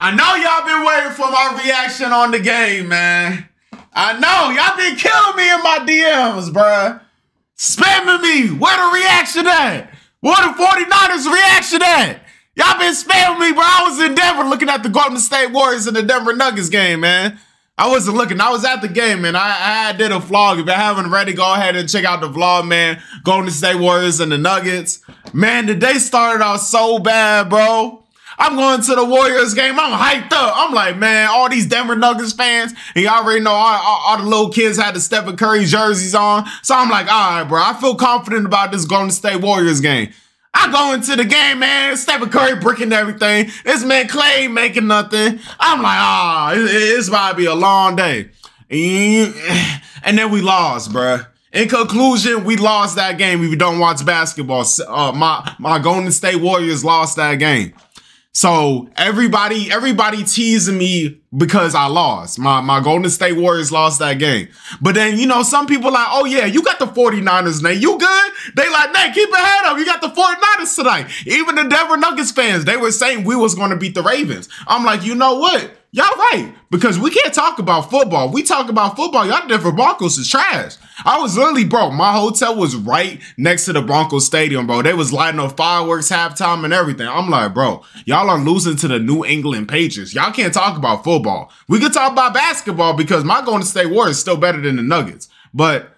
I know y'all been waiting for my reaction on the game, man. I know. Y'all been killing me in my DMs, bruh. Spamming me. Where the reaction at? Where the 49ers reaction at? Y'all been spamming me, bro. I was in Denver looking at the Golden State Warriors and the Denver Nuggets game, man. I wasn't looking. I was at the game, man. I did a vlog. If you haven't already, go ahead and check out the vlog, man. Golden State Warriors and the Nuggets. Man, the day started out so bad, bro. I'm going to the Warriors game. I'm hyped up. I'm like, man, all these Denver Nuggets fans, and y'all already know all the little kids had the Stephen Curry jerseys on. So I'm like, all right, bro. I feel confident about this Golden State Warriors game. I go into the game, man. Stephen Curry bricking everything. This man Clay ain't making nothing. I'm like, it's about to be a long day. And then we lost, bruh. In conclusion, we lost that game. If you don't watch basketball, my Golden State Warriors lost that game. So everybody teasing me because I lost. My Golden State Warriors lost that game. But then, you know, some people like, oh yeah, you got the 49ers, Nate. You good? They like, Nate, keep your head up. You got the 49ers tonight. Even the Denver Nuggets fans, they were saying we was going to beat the Ravens. I'm like, you know what? Y'all right. Because we can't talk about football. We talk about football. Y'all Denver Broncos is trash. I was literally, bro, my hotel was right next to the Broncos stadium, bro. They was lighting up fireworks halftime and everything. I'm like, bro, y'all are losing to the New England Patriots. Y'all can't talk about football. We could talk about basketball because my Golden State Warriors is still better than the Nuggets. But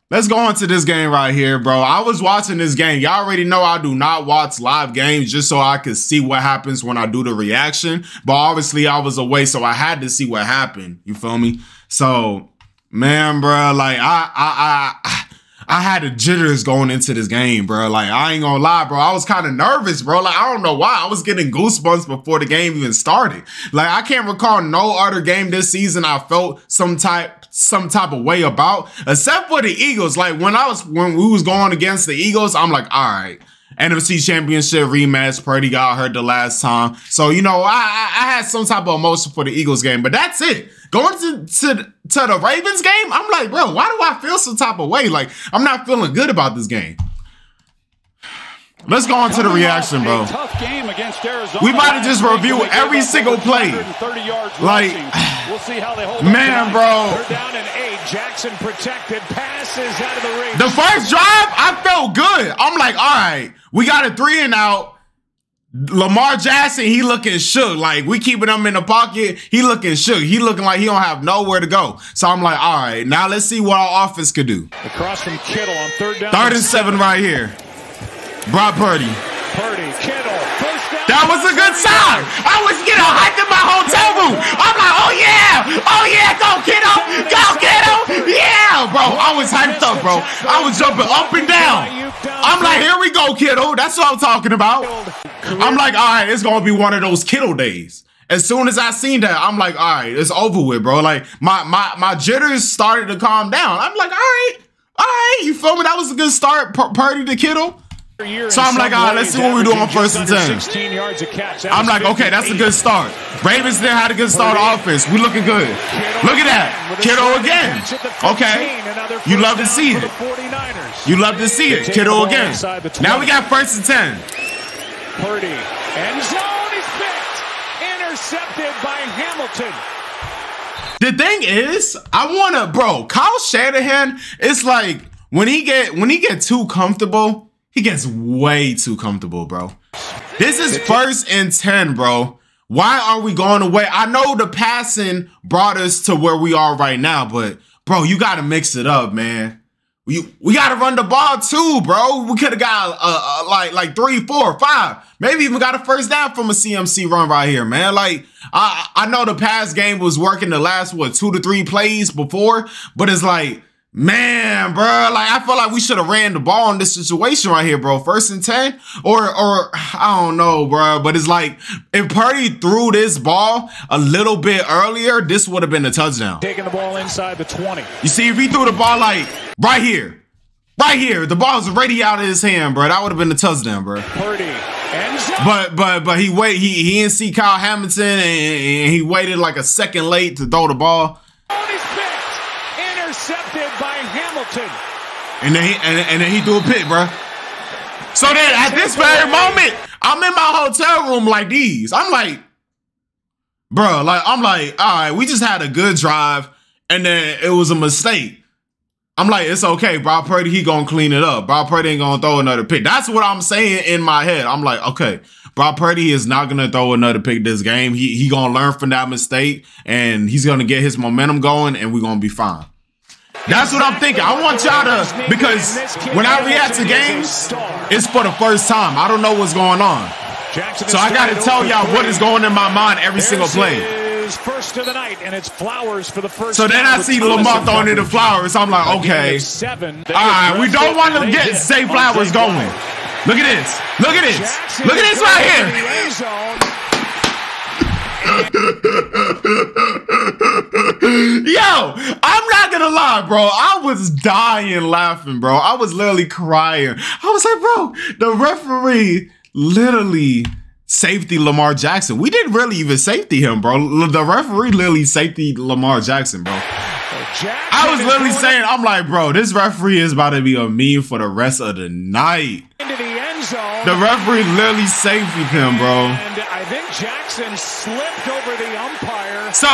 let's go on to this game right here, bro. I was watching this game. Y'all already know I do not watch live games just so I could see what happens when I do the reaction. But obviously I was away, so I had to see what happened. You feel me? So, man, bro, like I had the jitters going into this game, bro. Like, I ain't gonna lie, bro. I was kind of nervous, bro. Like, I don't know why. I was getting goosebumps before the game even started. Like, I can't recall no other game this season I felt some type of way about, except for the Eagles. Like, when we was going against the Eagles, I'm like, all right, NFC Championship rematch. Purdy got hurt the last time, so you know I had some type of emotion for the Eagles game, but that's it. Going to the Ravens game, I'm like, bro, why do I feel some type of way? Like, I'm not feeling good about this game. Let's go on to the reaction, bro. We might have just review every single play. Like, man, bro. Down and 8. Jackson protected. Passes out of the ring. The first drive, I felt good. I'm like, all right, we got a 3 and out. Lamar Jackson, he looking shook. Like, we keeping him in the pocket. He looking shook. He looking like he don't have nowhere to go. So I'm like, all right, now let's see what our offense could do. Across from Kittle on 3rd down. 3rd and 7 right here. Brock Purdy. Kittle, first down. That was a good sign. I was getting hyped in my hotel room. I'm like, oh yeah, go Kittle, yeah, bro. I was hyped up, bro. I was jumping up and down. I'm like, here we go, Kittle. That's what I'm talking about. I'm like, all right, it's gonna be one of those Kittle days. As soon as I seen that, I'm like, all right, it's over with, bro. Like, my jitters started to calm down. I'm like, all right, you feel me? That was a good start, Purdy to Kittle. So I'm like, all right, let's see what we do on 1st and 10. I'm like, okay, that's a good start. Ravens then had a good start on offense. We looking good. Look at that. Kittle again. Okay. You love to see it. You love to see it. Kittle again. Now we got 1st and 10. Purdy. End zone is picked. Intercepted by Hamilton. The thing is, bro, Kyle Shanahan, it's like when he get too comfortable, he gets way too comfortable, bro. This is 1st and 10, bro. Why are we going away? I know the passing brought us to where we are right now, but bro, you got to mix it up, man. We got to run the ball too, bro. We could have got like 3, 4, 5, maybe even got a 1st down from a CMC run right here, man. Like, I know the pass game was working the last, 2 to 3 plays before, but it's like, man, bro, like, I feel like we should have ran the ball in this situation right here, bro. 1st and 10, or I don't know, bro. But it's like, if Purdy threw this ball a little bit earlier, this would have been a touchdown. Taking the ball inside the 20. You see, if he threw the ball like right here, the ball's already out of his hand, bro. That would have been a touchdown, bro. Purdy. But he didn't see Kyle Hamilton, and he waited like a second late to throw the ball. Intercepted by Hamilton. And then he threw a pick, bro. So then at this very moment, I'm in my hotel room like these. I'm like, bro, like, I'm like, all right, we just had a good drive, and then it was a mistake. I'm like, it's okay. Brock Purdy, he gonna clean it up. Brock Purdy ain't gonna throw another pick. That's what I'm saying in my head. I'm like, okay, Brock Purdy is not gonna throw another pick this game. He gonna learn from that mistake, and he's gonna get his momentum going, and we're gonna be fine. That's what I'm thinking. I want y'all to, because when I react to games, it's for the first time. I don't know what's going on. So I got to tell y'all what is going in my mind every single play. First of the night, and it's Flowers for the first. So then I see Lamar throwing into Flowers. I'm like, okay. All right, we don't want to get Zay Flowers going. Look at this. Look at this. Look at this right here. Yo, I'm not gonna lie, bro. I was dying laughing, bro. I was literally crying. I was like, bro, the referee literally safety Lamar Jackson. We didn't really even safety him, bro. The referee literally safety Lamar Jackson, bro. I was literally saying, I'm like, bro, this referee is about to be a meme for the rest of the night. Into the end zone. The referee literally safetied him, bro. And I think Jackson slipped over the umpire. So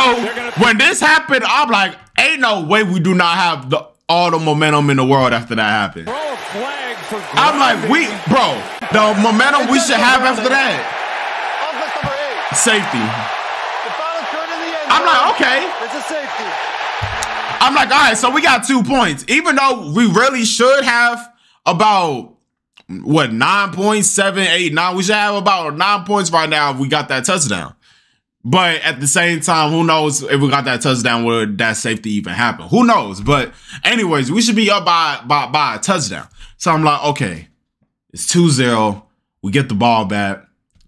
when this happened, I'm like, ain't no way we do not have all the momentum in the world after that happened. Throw a flag for I'm like, bro, the momentum we should have after that. Safety. I'm like, okay. It's a safety. I'm like, all right, so we got 2 points. Even though we really should have about, what, 9 points, 7, 8, 9. We should have about 9 points right now if we got that touchdown. But at the same time, who knows if we got that touchdown, would that safety even happen? Who knows? But anyways, we should be up by a touchdown. So I'm like, okay, it's 2-0. We get the ball back.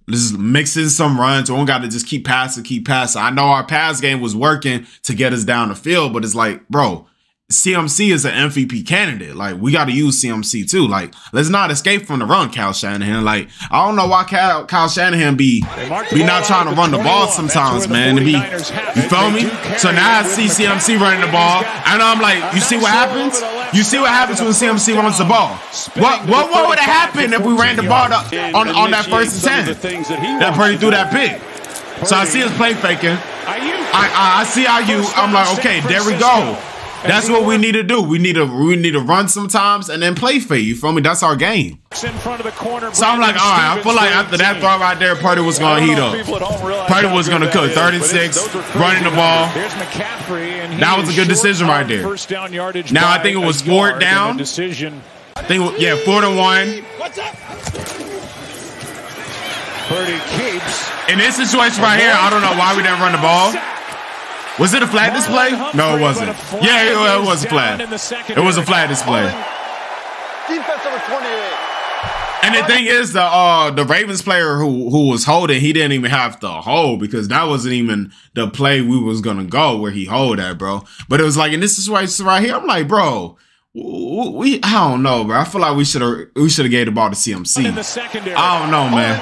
Let's mix in some runs. We don't got to just keep passing. I know our pass game was working to get us down the field, but it's like, bro, CMC is an MVP candidate. Like, we got to use CMC too. Like, let's not escape from the run, Kyle Shanahan. Like, I don't know why Kyle Shanahan be not trying to run the ball sometimes, man. To be, you feel me? So now I see CMC running the ball, and I'm like, you see what happens? You see what happens when CMC runs the ball. What would have happened if we ran the ball on that 1st and 10? That Purdy threw that pick. So I see us play faking. I see IU. I'm like, okay, there we go. That's what we need to do. We need to run sometimes and then play fake. You feel me? That's our game. So I'm like, all right. I feel like after that throw right there, Purdy was gonna heat up. Purdy was gonna cook 3rd and 6, running the ball. That was a good decision right there. Now I think it was 4th down. I think, yeah, 4th and 1. Purdy keeps. In this situation right here, I don't know why we didn't run the ball. Was it a flag display? No, it wasn't. Yeah, it was a flag. It was a flag display. Defense number 28. And the thing is, the Ravens player who was holding, he didn't even have to hold because that wasn't even the play we was gonna go where he hold at, bro. But it was like in this situation right here, I'm like, bro, I don't know, bro. I feel like we should have gave the ball to CMC. I don't know, man.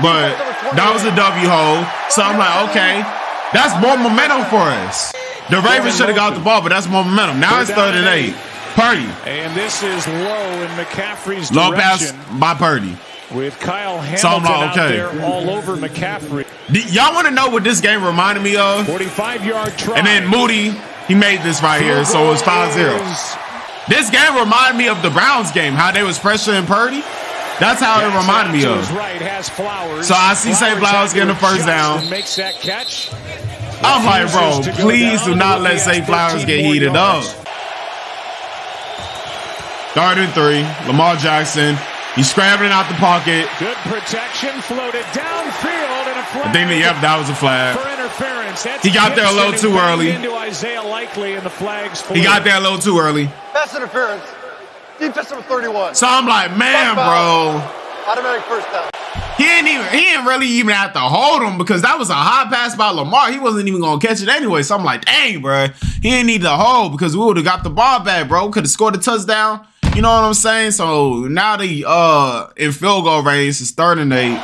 But that was a W hold, so I'm like, okay. That's more momentum for us. The Ravens should have got the ball, but that's more momentum. Now it's 3rd and 8. Purdy. And this is low in McCaffrey's low pass by Purdy. With Kyle Hamilton out there all over McCaffrey. Y'all want to know what this game reminded me of? 45-yard try. And then Moody, he made this right here, so it was 5-0. This game reminded me of the Browns game, how they was pressuring Purdy. That's how it reminded me of. So I see Zay Flowers getting the 1st down. Makes that catch. I'm like, bro, please do not let Zay Flowers get heated up. 3rd and 3. Lamar Jackson. He's scrambling out the pocket. Good protection. Floated downfield and a flag. I think that was a flag. For interference. He got there a little too early. Into Isaiah Likely and the flags. He got there a little too early. Pass interference. Defense number 31. So I'm like, man, bro. Automatic 1st down. He didn't really even have to hold him because that was a high pass by Lamar. He wasn't even gonna catch it anyway. So I'm like, dang, bro. He didn't need to hold because we would have got the ball back, bro. Could have scored a touchdown. You know what I'm saying? So now the in field goal range is 3rd and 8.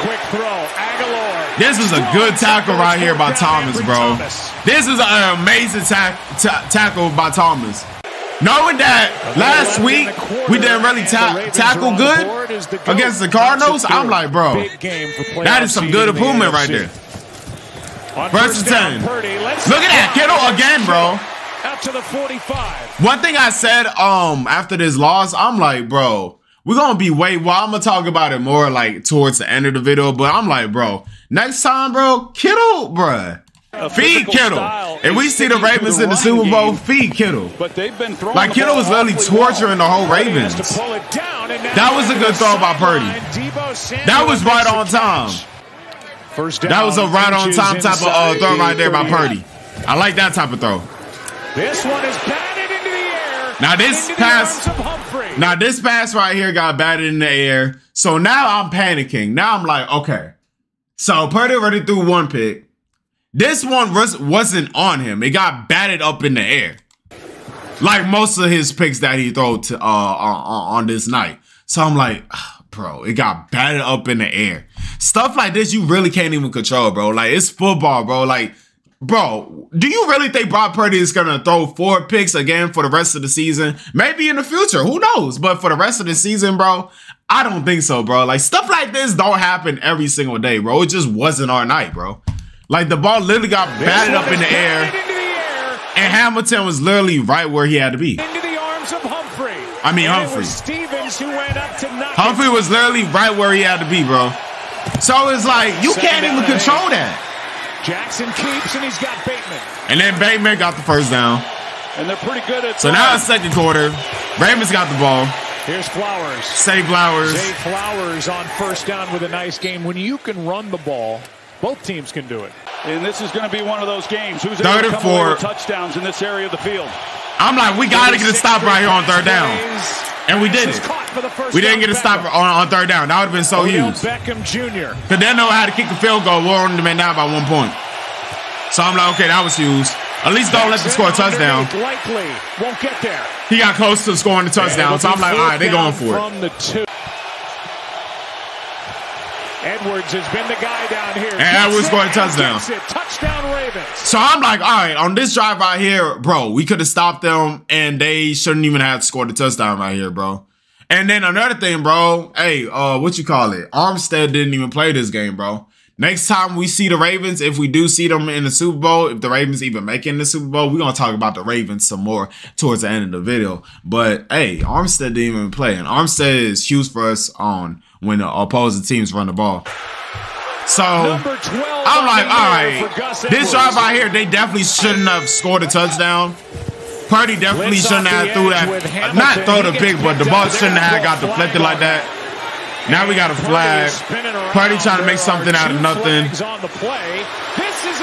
Quick throw, Aguilar. This is a good tackle right here by Thomas, bro. This is an amazing tackle by Thomas. Knowing that last week we didn't really tackle good against the Cardinals, I'm like, bro, that is some good improvement right there. First and 10. Look at that, Kittle again, bro. Out to the 45. One thing I said after this loss, I'm like, bro, we're gonna be I'm gonna talk about it more like towards the end of the video, but I'm like, bro, next time, bro, Kittle, bro. Feed Kittle. If we see the Ravens in the Super Bowl, feed Kittle. But they've been throwing like Kittle was literally torturing the whole Ravens. That was a good throw by Purdy. That was right on time. That was a right on time type of throw right there by Purdy. I like that type of throw. This one is batted into the air. Now this pass right here got batted in the air. So now I'm panicking. Now I'm like, okay. So Purdy already threw one pick. This one wasn't on him. It got batted up in the air. Like most of his picks that he threw to, on this night. So I'm like, bro, it got batted up in the air. Stuff like this, you really can't even control, bro. Like, it's football, bro. Like, bro, do you really think Brock Purdy is going to throw 4 picks again for the rest of the season? Maybe in the future. Who knows? But for the rest of the season, bro, I don't think so, bro. Like, stuff like this don't happen every single day, bro. It just wasn't our night, bro. Like, the ball literally got batted up in the air, and Hamilton was literally right where he had to be. Into the arms of Humphrey. I mean, Humphrey. Stevens who went up to knock Humphrey was literally right where he had to be, bro. So it's like, you can't even control that. Jackson keeps, and he's got Bateman. And then Bateman got the first down. And they're pretty good at So now it's second quarter. Ravens got the ball. Here's Flowers. Say Flowers. Zay Flowers on first down with a nice game. When you can run the ball, both teams can do it. And this is going to be one of those games. Who's third able to and come away 4. with touchdowns in this area of the field? I'm like, we got to get a stop right here on third down. And we did it. We didn't get a stop on third down. That would have been so huge. Beckham Jr. Because they know how to kick a field goal. We're on the man down by 1 point. So I'm like, okay, that was huge. At least don't let them score a touchdown. Likely won't get there. He got close to scoring the touchdown. So I'm like, all right, they're going for it. From the 2. Edwards has been the guy down here. And Edwards scored a touchdown. Touchdown Ravens. So I'm like, all right, on this drive right here, bro, we could have stopped them and they shouldn't even have scored a touchdown right here, bro. And then another thing, bro, hey, what you call it? Armstead didn't even play this game, bro. Next time we see the Ravens, if we do see them in the Super Bowl, if the Ravens even make it in the Super Bowl, we're going to talk about the Ravens some more towards the end of the video. But, hey, Armstead didn't even play. And Armstead is huge for us on when the opposing teams run the ball. So, I'm like, all right, this drive right here, they definitely shouldn't have scored a touchdown. Purdy definitely shouldn't have threw that, not throw the pick, but the ball shouldn't have got deflected like that. Now we got a flag. Purdy trying to make something out of nothing.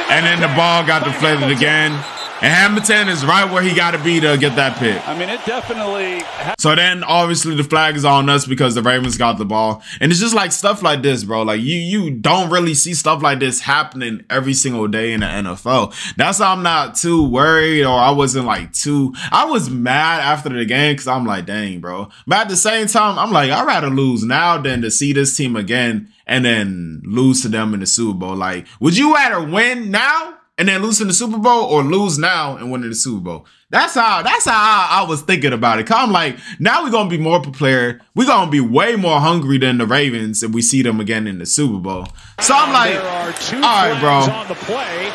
And then the ball got deflated again. And Hamilton is right where he got to be to get that pick. I mean, it definitely... So then, obviously, the flag is on us because the Ravens got the ball. And it's just like stuff like this, bro. Like, you don't really see stuff like this happening every single day in the NFL. That's why I'm not too worried, or I wasn't like too... I was mad after the game because I'm like, dang, bro. But at the same time, I'm like, I'd rather lose now than to see this team again and then lose to them in the Super Bowl. Like, would you rather win now and then lose in the Super Bowl, or lose now and win in the Super Bowl? That's how I was thinking about it. Cause I'm like, now we're gonna be more prepared. We're gonna be way more hungry than the Ravens if we see them again in the Super Bowl. So I'm like, all right, bro.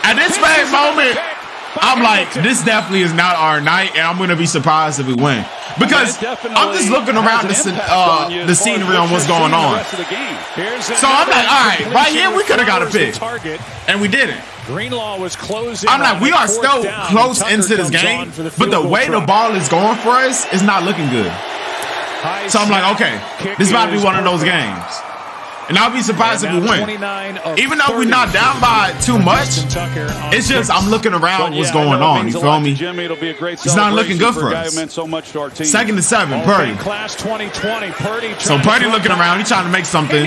At this very moment, I'm like, this definitely is not our night, and I'm gonna be surprised if we win. Because I'm just looking around the scenery on what's going on. So I'm like, all right, right here we could have got a pick, and we didn't. Greenlaw was closing. I'm like, we are still close into this game, but the way the ball is going for us is not looking good. So I'm like, okay, this might be one of those games. And I'll be surprised if we win. Even though we're not down by too much, it's just I'm looking around what's going on. You feel me? It's not looking good for us. 2nd and 7, Purdy. So Purdy looking around. He's trying to make something.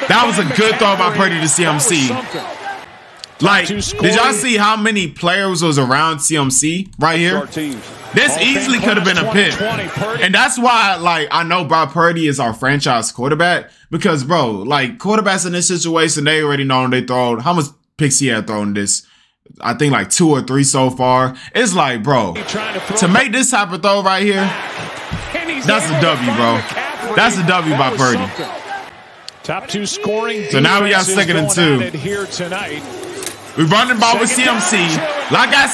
That was a good throw by Purdy to CMC. Like, did y'all see how many players was around CMC right here? This easily could have been a pick. And that's why, like, I know Brock Purdy is our franchise quarterback. Because, bro, like, quarterbacks in this situation, they already know they throw how much picks he had thrown this I think like 2 or 3 so far. It's like, bro, to make this type of throw right here, that's a W, bro. That's a W by Purdy. Top 2 scoring. So now we got 2nd and 2. Here tonight. We run the ball with CMC. Like I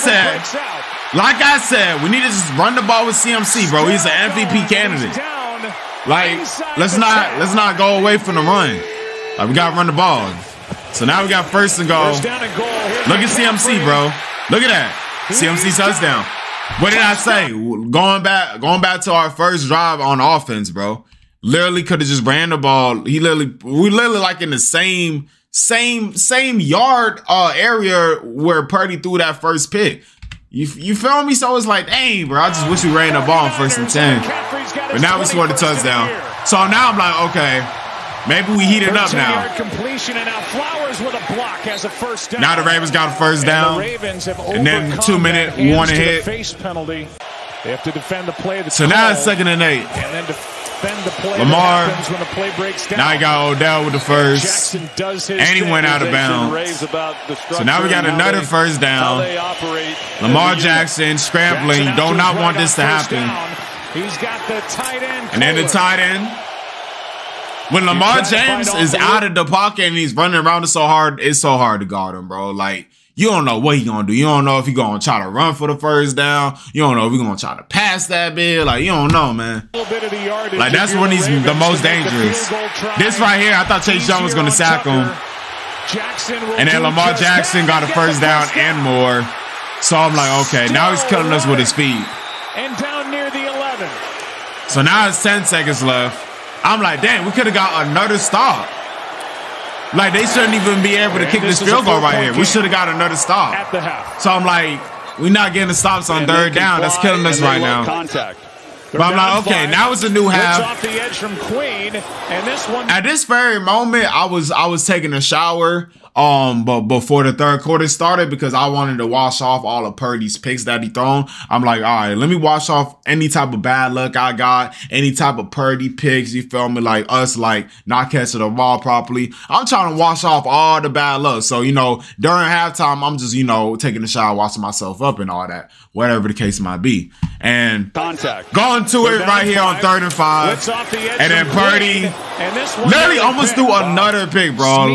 said, we need to just run the ball with CMC, bro. He's an MVP candidate. Like, let's not go away from the run. Like, we gotta run the ball. So now we got 1st and goal. Look at CMC, bro. Look at that. CMC touchdown. What did I say? Going back to our first drive on offense, bro. Literally could have just ran the ball. We literally like in the same yard area where Purdy threw that first pick. You feel me? So it's like, dang, bro, I just wish we ran the ball on 1st and 10. But now we scored a touchdown. So now I'm like, okay, maybe we heat it up now. Completion, and now Flowers with a block has a first down. Now the Ravens got a first down. And then 2-minute warning hit. Face penalty. They have to defend the play. So now it's 2nd and 8. And then defend the play. Lamar. When the play breaks down. Now he got Odell with the first. And he went out of bounds. So now we got another first down. Lamar Jackson scrambling. You do not want this to happen. He's got the tight end. And then the tight end. When Lamar James is out of the pocket and he's running around, it's so hard to guard him, bro. Like, you don't know what he's gonna do. You don't know if he's gonna try to run for the first down. You don't know if he's gonna try to pass that bit. Like, you don't know, man. Like, that's when he's the most dangerous. This right here, I thought Chase Young was gonna sack him. And then Lamar Jackson got a first down and more. So I'm like, okay, now he's killing us with his feet. And down near the 11. So now it's 10 seconds left. I'm like, damn, we could have got another stop. Like, they shouldn't even be able to kick this field goal right here. We should have got another stop. At the half. So I'm like, we're not getting the stops on 3rd down. That's killing us right now. But I'm like, okay, now it's a new half. Off the edge from Queen, and this one. At this very moment, I was taking a shower. But before the 3rd quarter started, because I wanted to wash off all of Purdy's picks that he thrown. I'm like, all right, let me wash off any type of bad luck I got, any type of Purdy picks, you feel me? Like us, like not catching the ball properly. I'm trying to wash off all the bad luck. So, you know, during halftime, I'm just, you know, taking a shower, washing myself up and all that, whatever the case might be. And going to it right here on 3rd and 5. And then Purdy literally almost threw another pick, bro.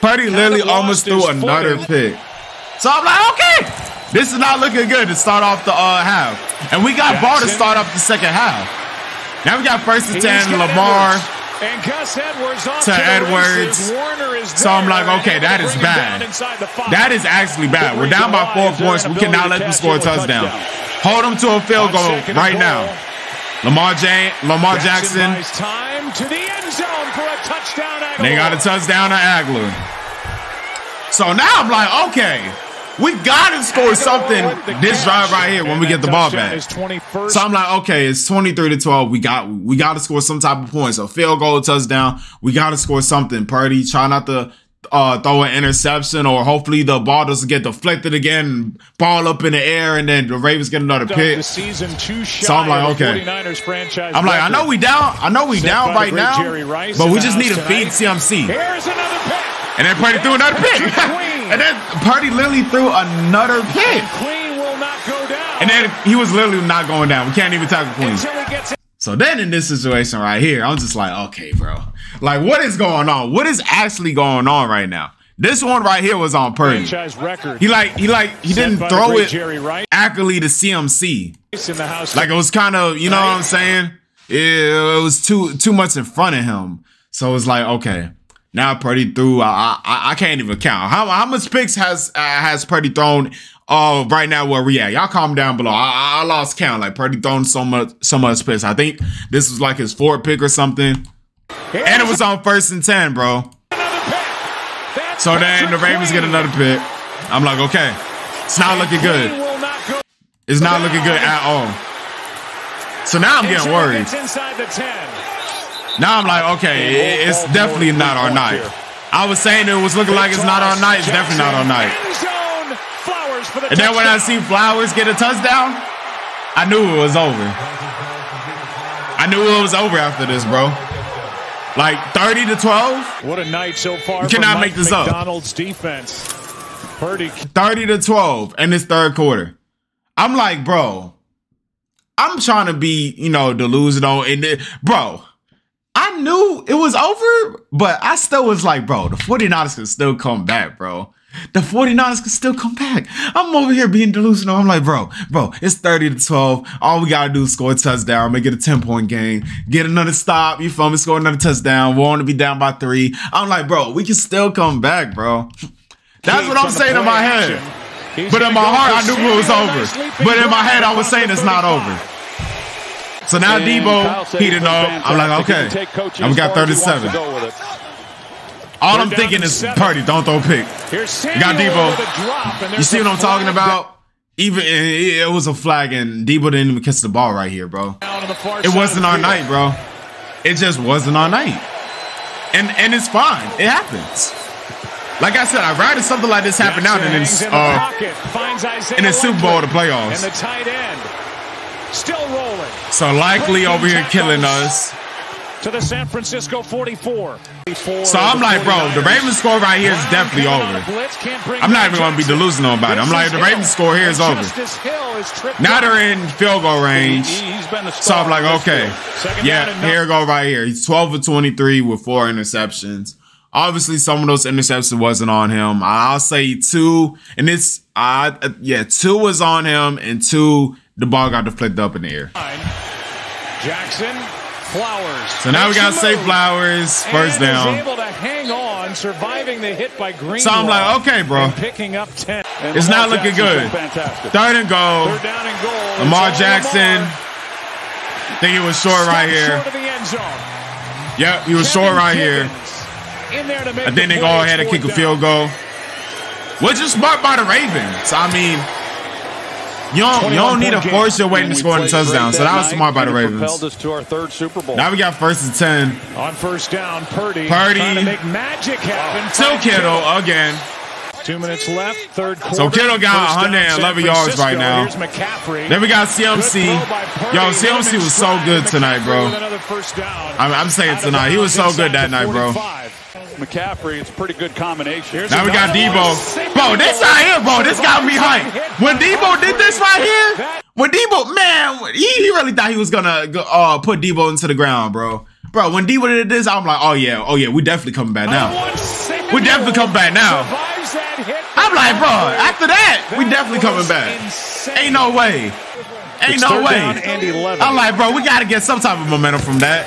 Purdy literally almost threw another pick. So I'm like, okay, this is not looking good to start off the half. And we got ball to start off the 2nd half. Now we got 1st and 10, Lamar to Edwards. So I'm like, okay, that is bad. That is actually bad. We're down by 4 points. We cannot let them score a touchdown. Hold them to a field goal right now. Lamar Jackson. Time to the end zone for a touchdown. They got a touchdown to Agler. So now I'm like, okay, we gotta score something this drive right here when we get the ball back. So I'm like, okay, it's 23-12. We got to score some type of points. A field goal, touchdown. We got to score something. Purdy, try not to throw an interception, or hopefully the ball doesn't get deflected again, ball up in the air, and then the Ravens get another pick. So I'm like, okay. I'm like, I know we down right now, but we just need to feed CMC. And then Purdy threw another pick. And then Purdy literally threw another pick. And then he was literally not going down. We can't even tackle Queen. So then in this situation right here, I'm just like, okay, bro. Like, what is going on? What is actually going on right now? This one right here was on Purdy. He didn't throw it accurately to CMC. Like, it was kind of, you know what I'm saying? It was too much in front of him. So it's like, okay. Now Purdy threw. I can't even count how much picks has Purdy thrown. Right now where we at? Y'all comment down below. I lost count. Like, Purdy thrown so much picks. I think this was like his 4th pick or something, and it was on 1st and 10, bro. So then the Ravens get another pick. I'm like, okay, it's not looking good. It's not looking good at all. So now I'm getting worried. Now I'm like, okay, it's definitely not our night. I was saying it was looking like it's not our night. It's definitely not our night. And then when I see Flowers get a touchdown, I knew it was over. I knew it was over after this, bro. Like 30-12. What a night so far. You cannot make this up. McDonald's defense. Purdy. 30-12 in this third quarter. I'm like, bro, I'm trying to be, you know, delusional. And bro, I knew it was over, but I still was like, bro, the 49ers can still come back, bro. The 49ers can still come back. I'm over here being delusional. I'm like, bro, it's 30-12. All we got to do is score a touchdown, make it a 10-point game, get another stop, you feel me, score another touchdown. We want to be down by 3. I'm like, bro, we can still come back, bro. That's what I'm saying in my head. But in my heart, I knew it was over. But in my head, I was saying it's not over. So now Debo, he didn't know. I'm like, okay. And we got 37. All I'm thinking is Purdy, don't throw a pick. You got Debo. You see what I'm talking about? Even it was a flag, and Debo didn't even catch the ball right here, bro. It wasn't our night, bro. It just wasn't our night. And it's fine. It happens. Like I said, I'd rather something like this happen now than in the Super Bowl, the playoffs. And the tight end still rolling. So likely over here killing us. To the San Francisco 44. So I'm like, bro, the Ravens score right here is definitely over. I'm not even going to be delusional about it. I'm like, the Ravens score here is over. Now they're in field goal range. So I'm like, okay. Yeah, here we go right here. He's 12 of 23 with 4 interceptions. Obviously, some of those interceptions wasn't on him. I'll say 2. And this, 2 was on him, and 2, the ball got deflected up in the air. Jackson. Flowers. So now we got to say Flowers first down. Able to hang on, surviving the hit by Greenlaw. So I'm like, okay, bro. Picking up 10. It's not looking good. Third and goal. Third down and goal. Lamar Jackson. I think he was short right here. Short of the end zone. Yep, he was short right here. In there to make And then they go ahead and kick a field goal. Which is smart by the Ravens. I mean, you don't need to force your way into scoring a touchdown. So that was smart by the Ravens. Now we got 1st and 10. On first down, Purdy. Trying to make magic happen. Still Kittle again. 2 minutes left, third quarter. So Kittle got 111 yards right now. Here's McCaffrey. Then we got CMC. Yo, CMC was so good tonight, bro. I'm saying tonight. He was so good that night, bro. McCaffrey, it's a pretty good combination. Now we got Debo. Bro, this right here, bro, this got me hyped. When Debo did this right here, when Debo, man, he really thought he was gonna put Debo into the ground, bro. Bro, when Debo did this, I'm like, oh yeah, we definitely coming back now. We definitely coming back now. I'm like, bro, after that, we definitely coming back. Ain't no way. Ain't no way. I'm like, bro, we gotta get some type of momentum from that.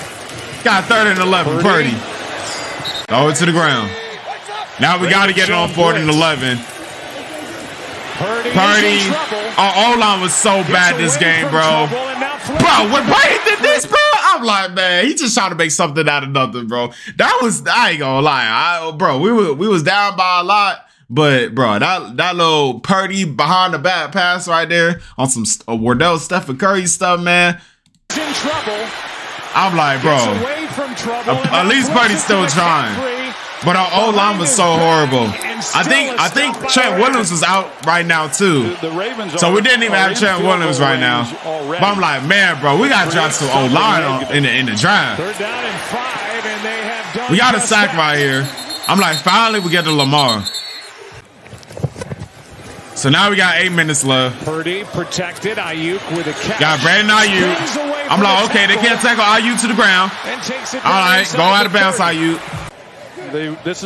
Got 3rd and 11, Purdy. Throw it to the ground. Now we got to get it on 4th and 11. Purdy. Our O-line was so bad this game, bro. Bro, when Purdy did this, bro, I'm like, man, he just trying to make something out of nothing, bro. That was, I ain't gonna lie. Bro, we was down by a lot. But, bro, that little Purdy behind the back pass right there on some Wardell Stephen Curry stuff, man. In trouble. I'm like, bro, at least Purdy's still trying. But our O-line was so horrible. I think Trent Williams was out right now, too. So we didn't even have Trent Williams right now. But I'm like, man, bro, we got to drop some O-line in the drive. We got a sack right here. I'm like, finally we get to Lamar. So now we got 8 minutes left. Purdy protected. Ayuk with a catch. Got Brandon Ayuk. I'm like, okay, they can't tackle Ayuk to the ground. All right, go out of bounds, Ayuk.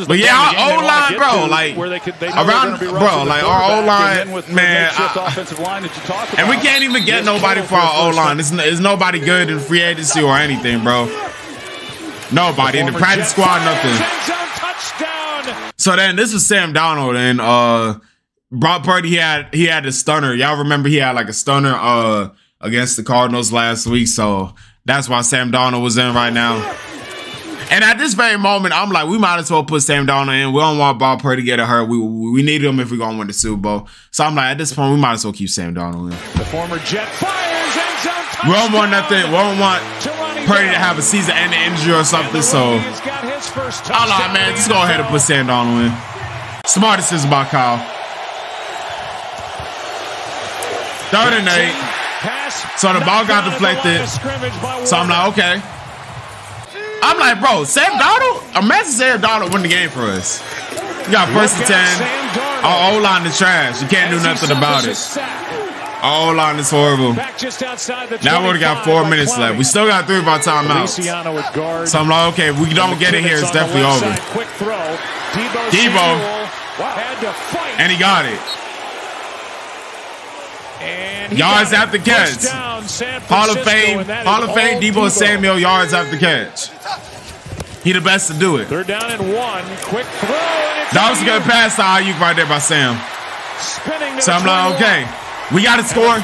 But yeah, our O-line, bro, like around, bro, like our O-line, man, and we can't even get nobody for our O-line. It's nobody good in free agency or anything, bro. Nobody in the practice squad, nothing. So then this is Sam Darnold and Brock Purdy. He had a stunner. Y'all remember he had like a stunner against the Cardinals last week, so that's why Sam Darnold was in right now. And at this very moment, I'm like, we might as well put Sam Darnold in. We don't want Brock Purdy to get hurt. We need him if we're going to win the Super Bowl. So I'm like, at this point, we might as well keep Sam Darnold in. The former Jet fires end zone touchdown. We don't want nothing. We don't want Purdy to have a season-ending injury or something. So I'm like, man, just go ahead and put Sam Darnold in. Smart decision by Kyle. 3rd and 8. So the ball got deflected. So I'm like, okay. I'm like, bro, Sam Darnold? Imagine Sam Darnold win the game for us. We got 1st and 10. Our O-line is trash. You can't do nothing about it. Our O-line is horrible. Now we only got 4 minutes left. We still got 3 of our timeouts. So I'm like, okay, if we don't get it here, it's definitely over. Debo. And he got it. Yards after catch. Hall of Fame, Debo Samuel, yards after catch. He the best to do it. They're down in 1. Quick throw. That was a good pass to Ayuk right there by Sam. So I'm like, okay, we got to score.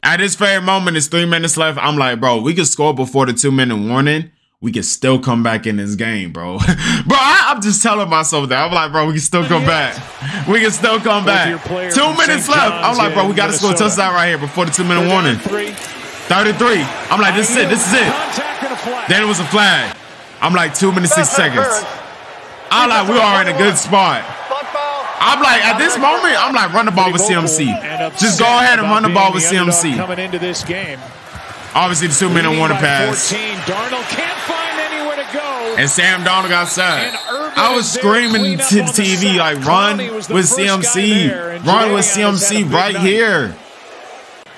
At this very moment, it's 3 minutes left. I'm like, bro, we could score before the 2-minute warning. We can still come back in this game, bro. Bro, I'm just telling myself that. I'm like, bro, we can still come back. We can still come back. 2 minutes left. I'm like, bro, we got to score a touchdown right here before the 2-minute warning. 33. I'm like, this is it. This is it. Then it was a flag. I'm like, 2 minutes, 6 seconds. I'm like, we are in a good spot. I'm like, at this moment, I'm like, run the ball with CMC. Just go ahead and run the ball with CMC. Coming into this game. Obviously, the 2-minute warning pass. Darnold can't find anywhere to go. And Sam Darnold got sacked. I was screaming to the TV, like, run with CMC. Run with CMC right here.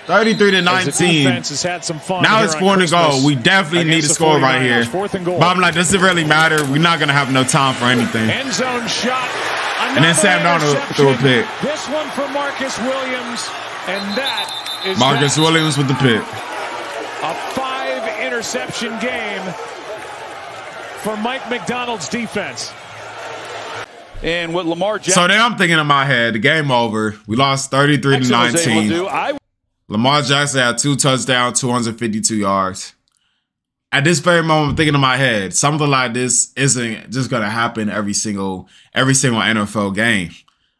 33-19. Now it's 4 to go. We definitely need to score right here. But I'm like, does it really matter? We're not going to have no time for anything. End zone shot. And then Sam Darnold threw a pick. This one for Marcus Williams. And that is Marcus Williams with the pick. A 5-interception game for Mike McDonald's defense. And what Lamar Jackson. So then I'm thinking in my head, the game over. We lost 33-19. Lamar Jackson had 2 touchdowns, 252 yards. At this very moment, I'm thinking in my head, something like this isn't just gonna happen every single NFL game.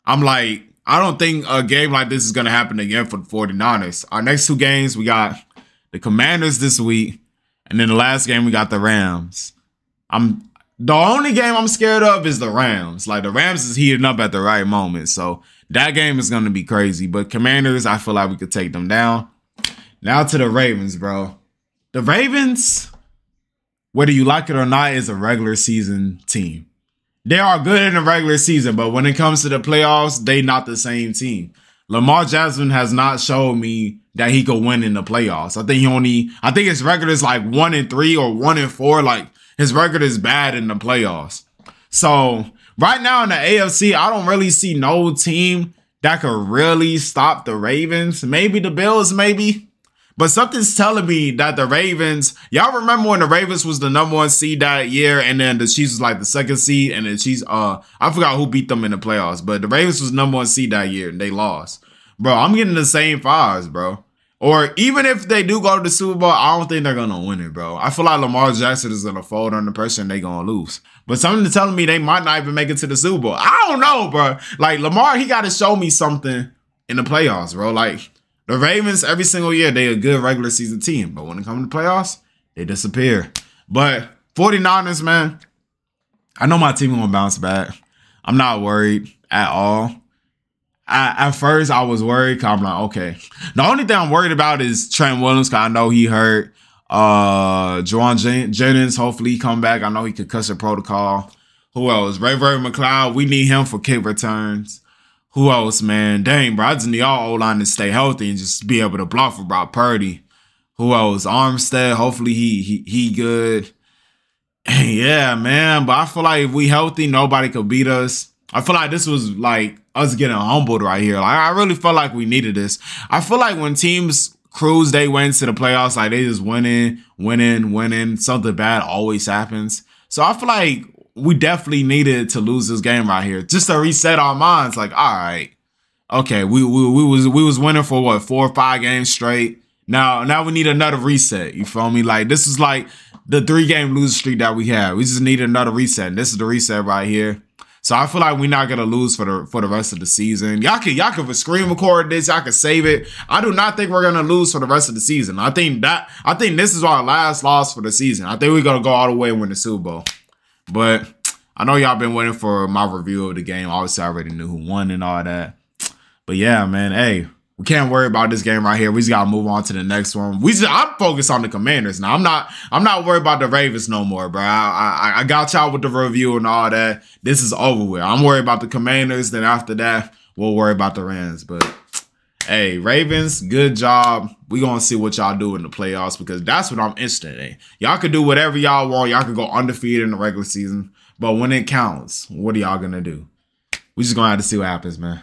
I'm like, I don't think a game like this is gonna happen again for the 49ers. Our next 2 games, we got the Commanders this week, and then the last game we got the Rams. The only game I'm scared of is the Rams. Like, the Rams is heating up at the right moment, so that game is going to be crazy. But Commanders, I feel like we could take them down. Now to the Ravens, bro. The Ravens, whether you like it or not, is a regular season team. They are good in the regular season, but when it comes to the playoffs, they not the same team. Lamar Jackson has not showed me that he could win in the playoffs. I think his record is like 1-3 or 1-4. Like, his record is bad in the playoffs. So right now in the AFC, I don't really see no team that could really stop the Ravens. Maybe the Bills, maybe. But something's telling me that the Ravens, y'all remember when the Ravens was the #1 seed that year, and then the Chiefs was like the 2nd seed, and the Chiefs, I forgot who beat them in the playoffs, but the Ravens was #1 seed that year, and they lost. Bro, I'm getting the same vibes, bro. Or even if they do go to the Super Bowl, I don't think they're going to win it, bro. I feel like Lamar Jackson is going to fold under pressure and they're going to lose. But something's telling me they might not even make it to the Super Bowl. I don't know, bro. Like, Lamar, he got to show me something in the playoffs, bro. Like, the Ravens, every single year, they a good regular season team. But when it comes to playoffs, they disappear. But 49ers, man, I know my team going to bounce back. I'm not worried at all. At first, I was worried because I'm like, okay. The only thing I'm worried about is Trent Williams because I know he hurt. Juwan Jennings, hopefully he come back. I know he could concussion protocol. Who else? Ray McLeod. We need him for kick returns. Who else, man? Dang, bro. I just need all O-line to stay healthy and just be able to block for Brock Purdy. Who else? Armstead. Hopefully he good. Yeah, man. But I feel like if we healthy, nobody could beat us. I feel like this was like us getting humbled right here. Like, I really felt like we needed this. I feel like when teams cruise they way into the playoffs, like they just winning. Something bad always happens. So I feel like we definitely needed to lose this game right here just to reset our minds. Like, all right, okay, we was winning for what, 4 or 5 games straight. Now we need another reset. You feel me? Like, this is like the 3-game losing streak that we had. We just needed another reset. And this is the reset right here. So I feel like we're not gonna lose for the rest of the season. Y'all can screen record this. Y'all can save it. I do not think we're gonna lose for the rest of the season. I think this is our last loss for the season. I think we're gonna go all the way and win the Super Bowl. But I know y'all been waiting for my review of the game. Obviously, I already knew who won and all that. But yeah, man, hey, We can't worry about this game right here. We just gotta move on to the next one. I'm focused on the Commanders now. I'm not worried about the Ravens no more, bro. I got y'all with the review and all that. This is over with. I'm worried about the Commanders. Then after that, we'll worry about the Rams. But hey, Ravens, good job. We gonna see what y'all do in the playoffs because that's what I'm interested in. Y'all can do whatever y'all want. Y'all can go undefeated in the regular season. But when it counts, what are y'all gonna do? We just gonna have to see what happens, man.